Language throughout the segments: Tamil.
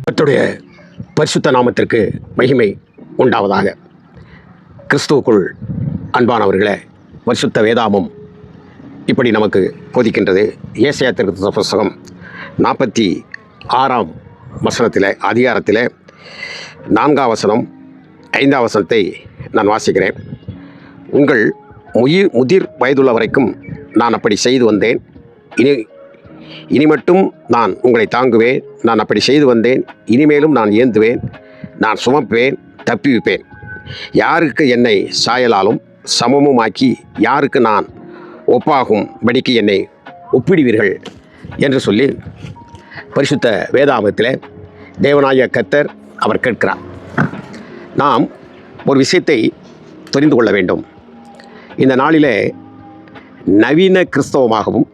கர்த்தருடைய பரிசுத்த நாமத்திற்கு மகிமை உண்டாவதாக. கிறிஸ்துவுக்குள் அன்பானவர்களே, பரிசுத்த வேதாமம் இப்படி நமக்கு போதிக்கின்றது. ஏசாயா தீர்க்கதரிசி புத்தகம் 46ஆம் வசனத்தில், அதிகாரத்தில் 4ஆம் வசனம் 5ஆம் வசனத்தை நான் வாசிக்கிறேன். உங்கள் முதிர் வயதுள்ள வரைக்கும் நான் அப்படி செய்து வந்தேன், இனி மட்டும் நான் உங்களை தாங்குவேன். நான் அப்படி செய்து வந்தேன், இனிமேலும் நான் ஏந்துவேன். நான் சுமப்பேன், தப்பிவிப்பேன். யாருக்கு என்னை சாயலாலும் சமமுமாக்கி யாருக்கு நான் ஒப்பாகும் படிக்கு என்னை ஒப்பிடுவீர்கள் என்று சொல்லி பரிசுத்த வேதாகமத்தில் தேவனாகிய கர்த்தர் அவர் கேட்கிறார். நாம் ஒரு விஷயத்தை தெரிந்து கொள்ள வேண்டும். இந்த நாளிலே நவீன கிறிஸ்தவமாகவும்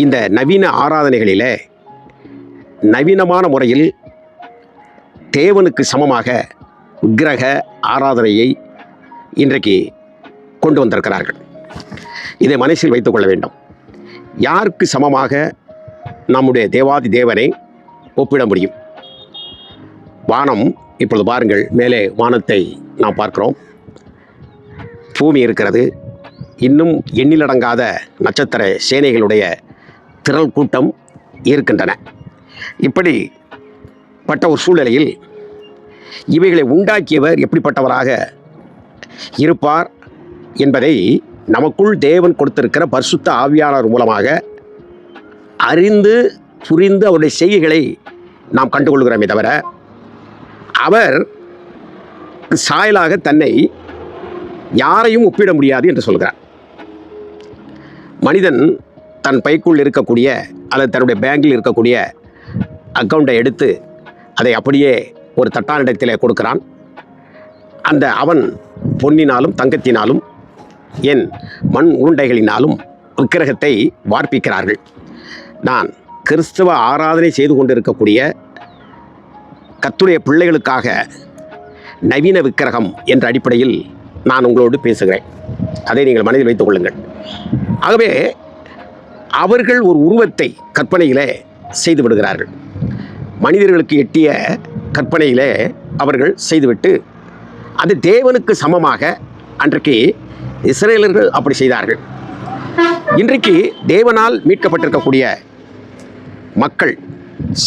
இந்த நவீன ஆராதனைகளிலே நவீனமான முறையில் தேவனுக்கு சமமாக விக்கிரக ஆராதனையை இன்றைக்கு கொண்டு வந்திருக்கிறார்கள். இதை மனசில் வைத்துக் கொள்ள வேண்டும். யாருக்கு சமமாக நம்முடைய தேவாதி தேவனை ஒப்பிட முடியும்? வானம், இப்பொழுது பாருங்கள், மேலே வானத்தை நாம் பார்க்கிறோம். பூமி இருக்கிறது. இன்னும் எண்ணிலடங்காத நட்சத்திர சேனைகளுடைய திரள் கூட்டம் இருக்கின்றன. இப்படிப்பட்ட ஒரு சூழ்நிலையில் இவைகளை உண்டாக்கியவர் எப்படிப்பட்டவராக இருப்பார் என்பதை நமக்குள் தேவன் கொடுத்திருக்கிற பரிசுத்த ஆவியானவர் மூலமாக அறிந்து புரிந்து அவருடைய செய்கைகளை நாம் கண்டுகொள்கிறோமே தவிர, அவர் சாயலாக தன்னை யாரையும் ஒப்பிட முடியாது என்று சொல்கிறார். மனிதன் தன் பைக்குள் இருக்கக்கூடிய அல்லது தன்னுடைய பேங்கில் இருக்கக்கூடிய அக்கௌண்ட்டை எடுத்து அதை அப்படியே ஒரு தட்டானிடத்தில் கொடுக்கிறான். அவன் பொன்னினாலும் தங்கத்தினாலும் என் மண் உருண்டைகளினாலும் விக்கிரகத்தை வார்ப்பிக்கிறார்கள். நான் கிறிஸ்தவ ஆராதனை செய்து கொண்டிருக்கக்கூடிய கர்த்தருடைய பிள்ளைகளுக்காக நவீன விக்கிரகம் என்ற அடிப்படையில் நான் உங்களோடு பேசுகிறேன். அதை நீங்கள் மனதில் வைத்துக் கொள்ளுங்கள். ஆகவே அவர்கள் ஒரு உருவத்தை கற்பனையிலே செய்து விடுகிறார்கள். மனிதர்களுக்கு எட்டிய கற்பனையிலே அவர்கள் செய்துவிட்டு அது தேவனுக்கு சமமாக அன்றைக்கு இஸ்ரேலர்கள் அப்படி செய்தார்கள். இன்றைக்கு தேவனால் மீட்கப்பட்டிருக்கக்கூடிய மக்கள்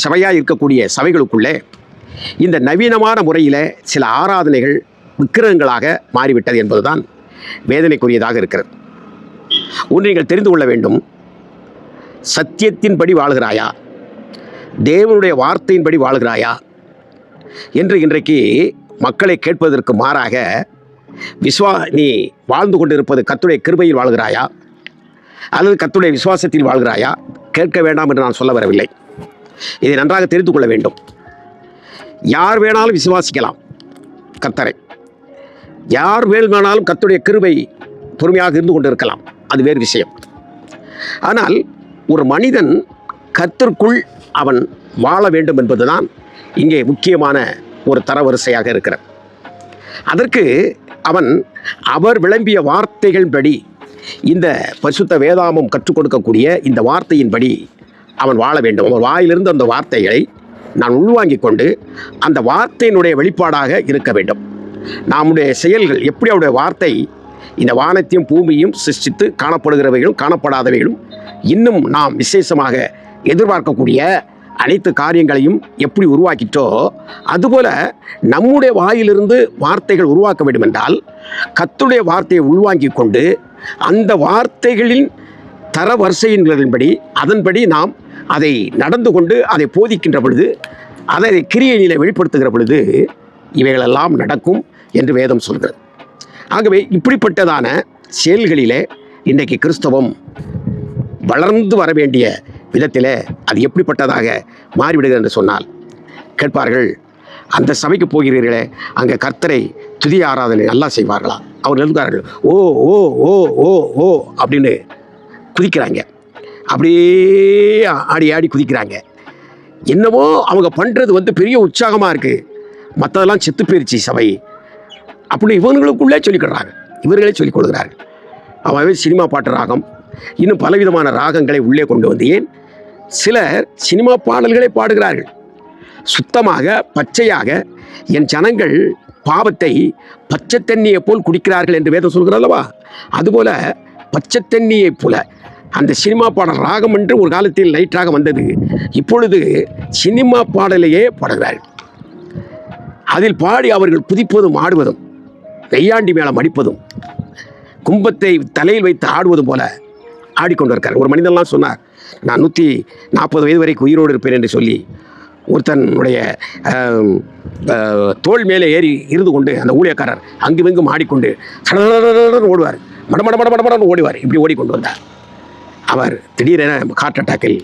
சபையாக இருக்கக்கூடிய சபைகளுக்குள்ளே இந்த நவீனமான முறையில் சில ஆராதனைகள் விக்கிரகங்களாக மாறிவிட்டது என்பதுதான் வேதனைக்குரியதாக இருக்கிறது. ஒன்று நீங்கள் தெரிந்து கொள்ள வேண்டும். சத்தியத்தின்படி வாழ்கிறாயா, தேவனுடைய வார்த்தையின்படி வாழ்கிறாயா என்று இன்றைக்கு மக்களை கேட்பதற்கு மாறாக நீ வாழ்ந்து கொண்டிருப்பது கர்த்தருடைய கிருபையில் வாழ்கிறாயா அல்லது கர்த்தருடைய விசுவாசத்தில் வாழ்கிறாயா கேட்க வேண்டாம் என்று நான் சொல்ல வரவில்லை. இதை நன்றாக தெரிந்து கொள்ள வேண்டும். யார் வேணாலும் விசுவாசிக்கலாம் கர்த்தரை, யார் வேணுமானாலும் கர்த்தருடைய கிருபை பொறுமையாக இருந்து கொண்டிருக்கலாம், அது வேறு விஷயம். ஆனால் ஒரு மனிதன் கர்த்தருக்குள் அவன் வாழ வேண்டும் என்பதுதான் இங்கே முக்கியமான ஒரு தரவரிசையாக இருக்கிறது. அதற்கு அவர் விளம்பிய வார்த்தைகளின்படி, இந்த பரிசுத்த வேதாமம் கற்றுக் கொடுக்கக்கூடிய இந்த வார்த்தையின்படி அவன் வாழ வேண்டும். அவர் வாயிலிருந்து அந்த வார்த்தைகளை நான் உள்வாங்கிக் கொண்டு அந்த வார்த்தையினுடைய வெளிப்பாடாக இருக்க வேண்டும். நம்முடைய செயல்கள் எப்படி அவருடைய வார்த்தை இந்த வானத்தையும் பூமியையும் சிருஷ்டித்து காணப்படுகிறவைகளும் காணப்படாதவைகளும் இன்னும் நாம் விசேஷமாக எதிர்பார்க்கக்கூடிய அனைத்து காரியங்களையும் எப்படி உருவாக்கிட்டோ அதுபோல நம்முடைய வாயிலிருந்து வார்த்தைகள் உருவாக்க வேண்டும் என்றால் கர்த்தருடைய வார்த்தையை உள்வாங்கிக் கொண்டு அந்த வார்த்தைகளின் தர வரிசையின்படி அதன்படி நாம் அதை நடந்து கொண்டு அதை போதிக்கின்ற பொழுது, அதை கிரியையிலே வெளிப்படுத்துகிற பொழுது இவைகளெல்லாம் நடக்கும் என்று வேதம் சொல்கிறது. ஆகவே இப்படிப்பட்டதான செயல்களிலே இன்றைக்கு கிறிஸ்தவம் வளர்ந்து வர வேண்டிய விதத்தில் அது எப்படிப்பட்டதாக மாறிவிடுகிறது என்று சொன்னால் கேட்பார்கள், அந்த சபைக்கு போகிறீர்களே, அங்கே கர்த்தரை துதி ஆராதனை நல்லா செய்வார்களா? அவர் எழுதுகிறார்கள், ஓ ஓ ஓ ஓ ஓ அப்படின்னு குதிக்கிறாங்க. அப்படியே ஆடி ஆடி குதிக்கிறாங்க. என்னவோ அவங்க பண்ணுறது பெரிய உற்சாகமாக இருக்குது, மற்றதெல்லாம் செத்து போயிடுச்சு சபை அப்படின்னு இவங்களுக்குள்ளே சொல்லிக்கிறாங்க, இவர்களே சொல்லிக் கொள்கிறார்கள். அவன் சினிமா பாட்டு ராகம், இன்னும் பலவிதமான ராகங்களை உள்ளே கொண்டு வந்து, ஏன் சிலர் சினிமா பாடல்களை பாடுகிறார்கள். சுத்தமாக பச்சையாக என் ஜனங்கள் பாவத்தை பச்சை தண்ணியை போல் குடிக்கிறார்கள் என்று வேதம் சொல்கிறார் அல்லவா? அதுபோல பச்சை தண்ணியை போல அந்த சினிமா பாடல் ராகம் என்று ஒரு காலத்தில் லைட்டாக வந்தது. இப்பொழுது சினிமா பாடலையே பாடுகிறார்கள். அதில் பாடி அவர்கள் குதிப்பதும் ஆடுவதும், நெய்யாண்டி மேளம் அடிப்பதும், கும்பத்தை தலையில் வைத்து ஆடுவதும் போல ஆடிக்கொண்டிருக்கார். ஒரு மனிதன்லாம் சொன்னார், நான் 140 வயது வரைக்கும் உயிரோடு இருப்பேன் என்று சொல்லி ஒருத்தனுடைய தோள் மேலே ஏறி இருந்து கொண்டு அந்த ஊழியக்காரர் அங்குமிங்கும் ஆடிக்கொண்டு ஓடுவார், மடமடமடமடமடன்னு ஓடுவார். இப்படி ஓடிக்கொண்டு வந்தார். அவர் திடீரென ஹார்ட் அட்டாக்கில்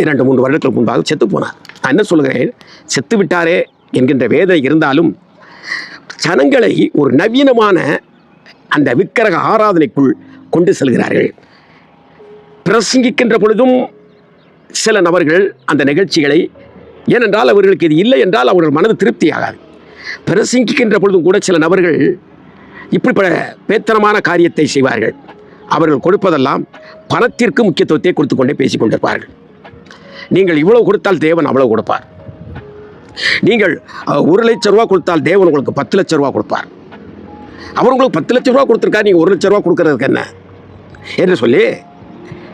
2-3 வருடங்களுக்கு முன்பாக செத்து போனார். நான் என்ன சொல்கிறேன், செத்து விட்டாரே என்கின்ற வேதனை இருந்தாலும் ஜனங்களை ஒரு நவீனமான அந்த விக்கிரக ஆராதனைக்குள் கொண்டு செல்கிறார்கள். பிரசங்கிக்கின்ற பொழுதும் சில நபர்கள் அந்த நிகழ்ச்சிகளை, ஏனென்றால் அவர்களுக்கு இது இல்லை என்றால் அவர்கள் மனது திருப்தி ஆகாது. பிரசங்கிக்கின்ற பொழுதும் கூட சில நபர்கள் இப்படிப்பட்ட பேத்தனமான காரியத்தை செய்வார்கள். அவர்கள் கொடுப்பதெல்லாம் பணத்திற்கு முக்கியத்துவத்தை கொடுத்து கொண்டே பேசிக் கொண்டிருப்பார்கள். நீங்கள் இவ்வளவு கொடுத்தால் தேவன் அவ்வளவு கொடுப்பார். நீங்கள் 1 லட்சம் ரூபா கொடுத்தால் தேவன் உங்களுக்கு 10 லட்சம் ரூபா கொடுப்பார். அவர் உங்களுக்கு 10 லட்சம் ரூபா கொடுத்துருக்காரு, நீங்கள் 1 லட்சம் ரூபா கொடுக்கறதுக்கு என்ன என்று சொல்லி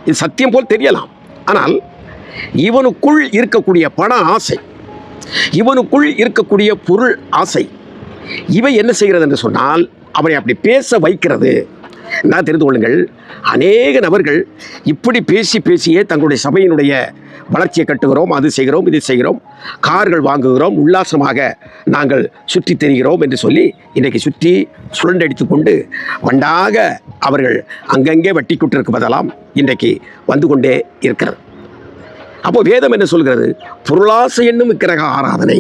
இது சத்தியம் போல் தெரியலாம். ஆனால் இவனுக்குள் இருக்கக்கூடிய பண ஆசை, இவனுக்குள் இருக்கக்கூடிய பொருள் ஆசை, இவை என்ன செய்கிறது என்று சொன்னால் அவனை அப்படி பேச வைக்கிறது. நான் தெரிந்து கொள்ளுங்கள், அநேக நபர்கள் இப்படி பேசி பேசியே தங்களுடைய சபையினுடைய வளர்ச்சியை கட்டுகிறோம், அது செய்கிறோம், இது செய்கிறோம், கார்கள் வாங்குகிறோம், உல்லாசமாக நாங்கள் சுற்றி தெரிகிறோம் என்று சொல்லி இன்றைக்கு சுற்றி சுழண்டடித்து கொண்டு வண்டாக அவர்கள் அங்கங்கே வட்டி கொண்டிருப்பதெல்லாம் இன்றைக்கு வந்து கொண்டே இருக்கிறது. அப்போ வேதம் என்ன சொல்கிறது? பொருளாசை என்னும் விக்கிரக ஆராதனை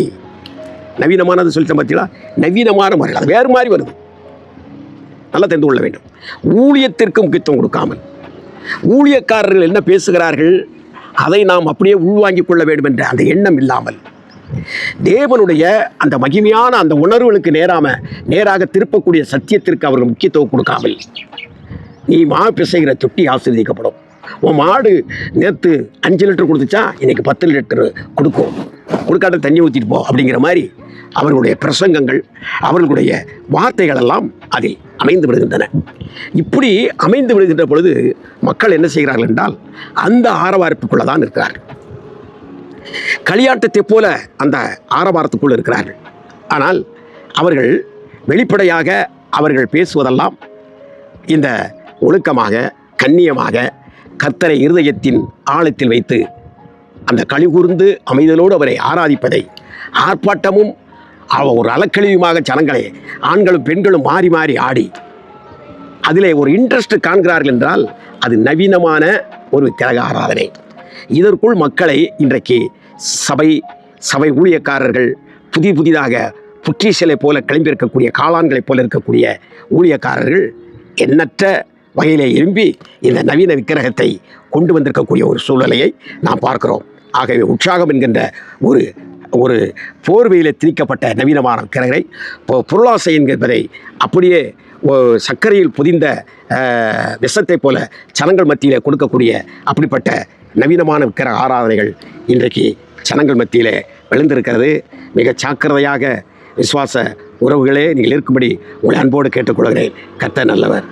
நவீனமானது சொல்லிட்ட பார்த்தீங்களா? நவீனமான முறையில் அது வேறு மாதிரி வருது. நல்லா தெரிந்து கொள்ள வேண்டும். ஊழியத்திற்கு முக்கியத்துவம் கொடுக்காமல், ஊழியக்காரர்கள் என்ன பேசுகிறார்கள் அதை நாம் அப்படியே உள்வாங்கிக் கொள்ள வேண்டும் என்ற அந்த எண்ணம் இல்லாமல், தேவனுடைய அந்த மகிமையான அந்த உணர்வுகளுக்கு நேராக திருப்பக்கூடிய சத்தியத்திற்கு அவர்கள் முக்கியத்துவம் கொடுக்காமல், நீ மா பிசைகிற தொட்டி ஆசீர்வதிக்கப்படும், உன் மாடு நேற்று 5 லிட்டர் கொடுத்துச்சா இன்னைக்கு 10 லிட்டர் கொடுக்கும், கொடுக்காத தண்ணி ஊற்றிட்டு போ அப்படிங்கிற மாதிரி அவர்களுடைய பிரசங்கங்கள், அவர்களுடைய வார்த்தைகள் எல்லாம் அதில் அமைந்து விடுகின்றன. இப்படி அமைந்து விடுகின்ற பொழுது மக்கள் என்ன செய்கிறார்கள் என்றால் அந்த ஆரவாரத்துக்குள்ளே தான் இருக்கிறார்கள். களியாட்டத்தை போல அந்த ஆரவாரத்துக்குள்ளே இருக்கிறார்கள். ஆனால் அவர்கள் வெளிப்படையாக அவர்கள் பேசுவதெல்லாம் இந்த ஒழுக்கமாக, கண்ணியமாக, கர்த்தரை இருதயத்தின் ஆழத்தில் வைத்து அந்த களிகூர்ந்து அமைதலோடு அவரை ஆராதிப்பதை ஆர்ப்பாட்டமும் ஒரு அலக்கழிவுமாக ஜனங்களே, ஆண்களும் பெண்களும் மாறி மாறி ஆடி அதிலே ஒரு இன்ட்ரெஸ்ட் காண்கிறார்கள் என்றால் அது நவீனமான ஒரு விக்கிரக ஆராதனை. இதற்குள் மக்களை இன்றைக்கு சபை ஊழியக்காரர்கள் புதிதாக புற்றீசலை போல கிளம்பியிருக்கக்கூடிய காளான்களைப் போல இருக்கக்கூடிய ஊழியக்காரர்கள் எண்ணற்ற வகையிலே எழும்பி இந்த நவீன விக்கிரகத்தை கொண்டு வந்திருக்கக்கூடிய ஒரு சூழ்நிலையை நாம் பார்க்கிறோம். ஆகவே உற்சாகம் என்கின்ற ஒரு போர்வையில் திணிக்கப்பட்ட நவீனமான விக்கிரகரை பொருளாசை என்கிறதை அப்படியே சர்க்கரையில் புதிந்த விஷத்தை போல ஜனங்கள் மத்தியிலே கொடுக்கக்கூடிய அப்படிப்பட்ட நவீனமான விக்கிரக ஆராதனைகள் இன்றைக்கு ஜனங்கள் மத்தியிலே விழுந்திருக்கிறது. மிக ஜாக்கிரதையாக விசுவாச உறவுகளே நீங்கள் இருக்கும்படி உங்களை அன்போடு கேட்டுக்கொள்கிறேன். கர்த்தர் நல்லவர்.